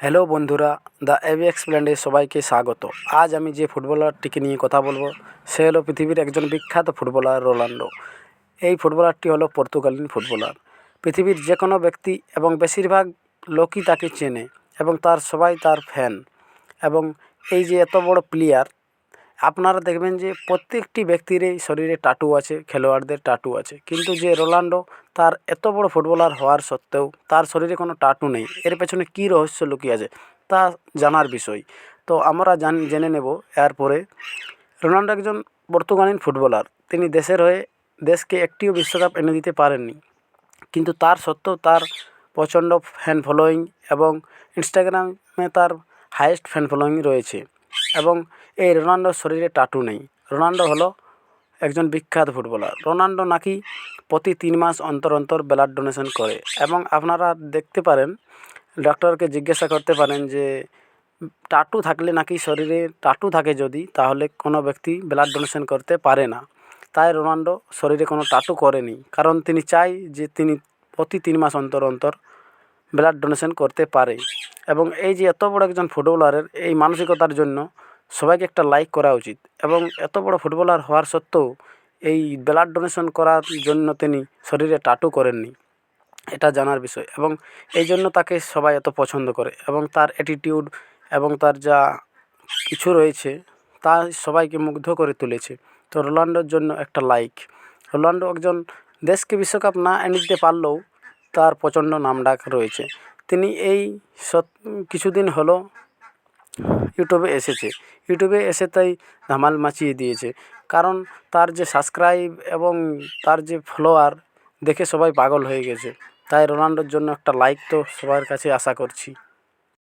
Hello বন্ধুরা, the AB এক্সপ্লেন্ডে সবাইকে স্বাগত। আজ আমি যে ফুটবলারটিকে নিয়ে কথা বলবো সে হলো পৃথিবীর একজন বিখ্যাত ফুটবলার রোনাল্ডো। এই ফুটবলারটি হলো পর্তুগালির ফুটবলার। পৃথিবীর যে কোনো ব্যক্তি এবং বেশিরভাগ লোকই তাকে চেনে এবং সবাই তার ফ্যান। এবং এই যে এত বড় প্লেয়ার, আপনারা দেখবেন যে প্রত্যেকটি ব্যক্তিরই শরীরে টাটু আছে, খেলোয়াড়দের টাটু আছে, কিন্তু যে রোনাল্ডো তার এত বড় ফুটবলার হওয়ার সত্ত্বেও তার শরীরে কোনো টাটু নেই। এর পেছনে কী রহস্য লুকিয়ে আছে তা জানার বিষয়। তো আমরা জেনে নেব। এরপরে রোনাল্ডো একজন পর্তুগালির ফুটবলার। তিনি দেশের হয়ে দেশকে একটিও বিশ্বকাপ এনে দিতে পারেননি, কিন্তু তার সত্ত্বেও তার প্রচণ্ড ফ্যান ফলোয়িং এবং ইনস্টাগ্রামে তার হাইয়েস্ট ফ্যান ফলোয়িং রয়েছে। এবং এই রোনাল্ডোর শরীরে টাটু নেই। রোনাল্ডো হলো একজন বিখ্যাত ফুটবলার। রোনাল্ডো নাকি প্রতি 3 মাস অন্তর অন্তর ব্লাড ডোনেশন করে। এবং আপনারা দেখতে পারেন, ডক্টরকে জিজ্ঞাসা করতে পারেন যে টাটু থাকলে নাকি শরীরে টাটু থাকে যদি, তাহলে কোনো ব্যক্তি ব্লাড ডোনেশন করতে পারে না। তাই রোনাল্ডো শরীরে কোনো টাটু করেনি, কারণ তিনি চাই যে তিনি প্রতি 3 মাস অন্তর অন্তর ব্লাড ডোনেশন করতে পারে। এবং এই যে এত বড় একজন ফুটবলারের এই মানসিকতার জন্য সবাইকে একটা লাইক করা উচিত। এবং এত বড় ফুটবলার হওয়ার সত্ত্বেও এই ব্লাড ডোনেশন করার জন্য তিনি শরীরে টাটু করেননি, এটা জানার বিষয়। এবং এই জন্য তাকে সবাই এত পছন্দ করে এবং তার অ্যাটিটিউড এবং তার যা কিছু রয়েছে তা সবাইকে মুগ্ধ করে তুলেছে। তো রোনাল্ডোর জন্য একটা লাইক। রোনাল্ডো একজন দেশকে বিশ্বকাপ না এনে দিতে পারলেও তার প্রচণ্ড নামডাক রয়েছে। তিনি এই কিছুদিন হলো ইউটিউবে এসে তাই ধামাল মাচিয়ে দিয়েছে, কারণ তার যে সাবস্ক্রাইব এবং তার যে ফলোয়ার দেখে সবাই পাগল হয়ে গেছে। তাই রোনাল্ডোর জন্য একটা লাইক তো সবার কাছে আশা করছি।